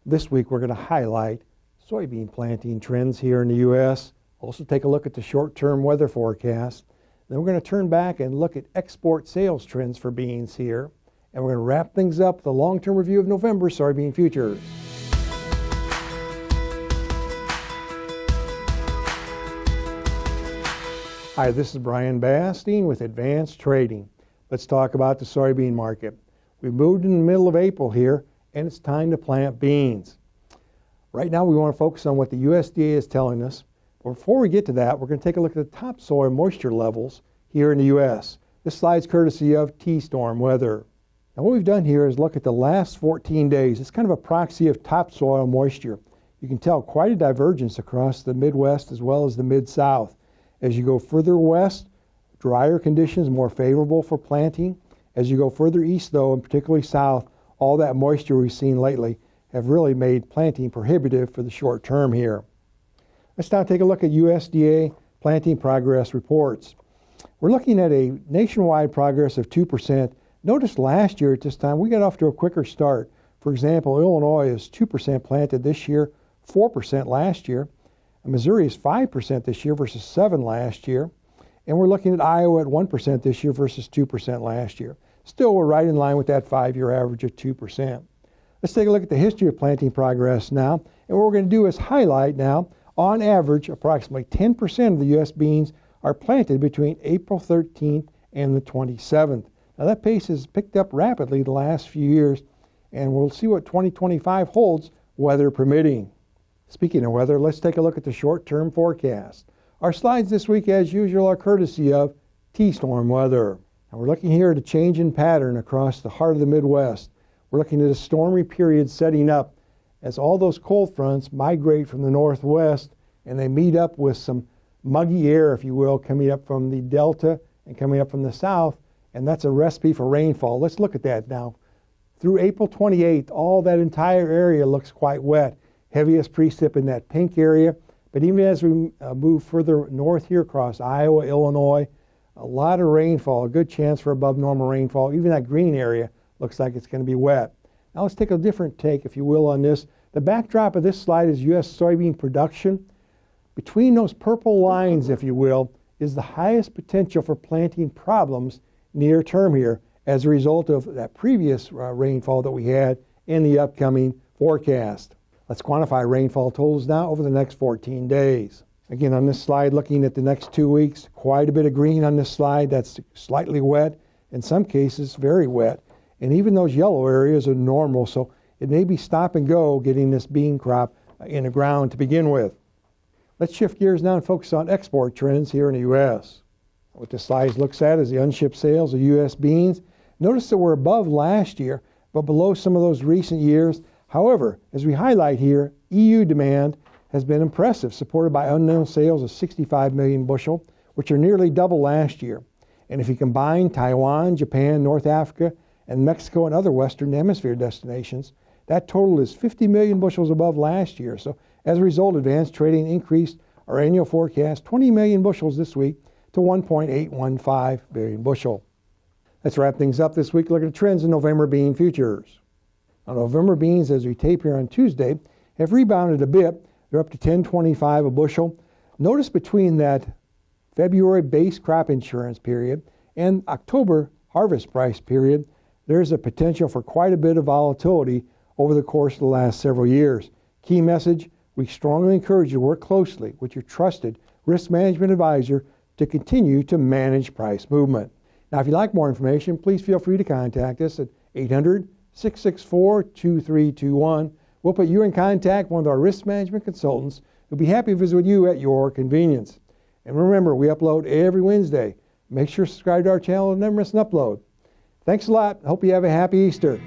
This week we're going to highlight soybean planting trends here in the U.S. Also take a look at the short-term weather forecast. Then we're going to turn back and look at export sales trends for beans here. And we're going to wrap things up with a long-term review of November soybean futures. Hi, this is Brian Basting with Advanced Trading. Let's talk about the soybean market. We've moved in the middle of April here, and it's time to plant beans. Right now we want to focus on what the USDA is telling us. But before we get to that, we're going to take a look at the topsoil moisture levels here in the U.S. This slide's courtesy of T-Storm Weather. Now what we've done here is look at the last 14 days. It's kind of a proxy of topsoil moisture. You can tell quite a divergence across the Midwest as well as the Mid-South. As you go further west, drier conditions, more favorable for planting. As you go further east, though, and particularly south, all that moisture we've seen lately have really made planting prohibitive for the short term here. Let's now take a look at USDA planting progress reports. We're looking at a nationwide progress of 2%. Notice last year at this time, we got off to a quicker start. For example, Illinois is 2% planted this year, 4% last year. Missouri is 5% this year versus 7% last year. And we're looking at Iowa at 1% this year versus 2% last year. Still, we're right in line with that 5-year average of 2%. Let's take a look at the history of planting progress now. And what we're going to do is highlight now, on average, approximately 10% of the U.S. beans are planted between April 13th and the 27th. Now that pace has picked up rapidly the last few years, and we'll see what 2025 holds, weather permitting. Speaking of weather, let's take a look at the short-term forecast. Our slides this week, as usual, are courtesy of T-Storm Weather. Now we're looking here at a change in pattern across the heart of the Midwest. We're looking at a stormy period setting up as all those cold fronts migrate from the northwest and they meet up with some muggy air, if you will, coming up from the delta and coming up from the south, and that's a recipe for rainfall. Let's look at that now. Through April 28th, all that entire area looks quite wet. Heaviest precip in that pink area. But even as we move further north here across Iowa, Illinois, a lot of rainfall, a good chance for above normal rainfall. Even that green area looks like it's going to be wet. Now let's take a different take, if you will, on this. The backdrop of this slide is U.S. soybean production. Between those purple lines, if you will, is the highest potential for planting problems near term here as a result of that previous rainfall that we had in the upcoming forecast. Let's quantify rainfall totals now over the next 14 days. Again, on this slide, looking at the next 2 weeks, quite a bit of green on this slide. That's slightly wet, in some cases very wet. And even those yellow areas are normal, so it may be stop and go getting this bean crop in the ground to begin with. Let's shift gears now and focus on export trends here in the U.S. What this slide looks at is the unshipped sales of U.S. beans. Notice that we're above last year, but below some of those recent years. However, as we highlight here, EU demand has been impressive, supported by unknown sales of 65 million bushel, which are nearly double last year. And if you combine Taiwan, Japan, North Africa, and Mexico and other Western Hemisphere destinations, that total is 50 million bushels above last year. So as a result, Advanced Trading increased our annual forecast 20 million bushels this week to 1.815 billion bushel. Let's wrap things up this week. Look at the trends in November bean futures. Now, November beans, as we tape here on Tuesday, have rebounded a bit. They're up to $10.25 a bushel. Notice between that February base crop insurance period and October harvest price period, there's a potential for quite a bit of volatility over the course of the last several years. Key message, we strongly encourage you to work closely with your trusted risk management advisor to continue to manage price movement. Now, if you'd like more information, please feel free to contact us at 800-664-2321. We'll put you in contact with one of our risk management consultants who'll be happy to visit with you at your convenience. And remember, we upload every Wednesday. Make sure to subscribe to our channel and never miss an upload. Thanks a lot. Hope you have a happy Easter.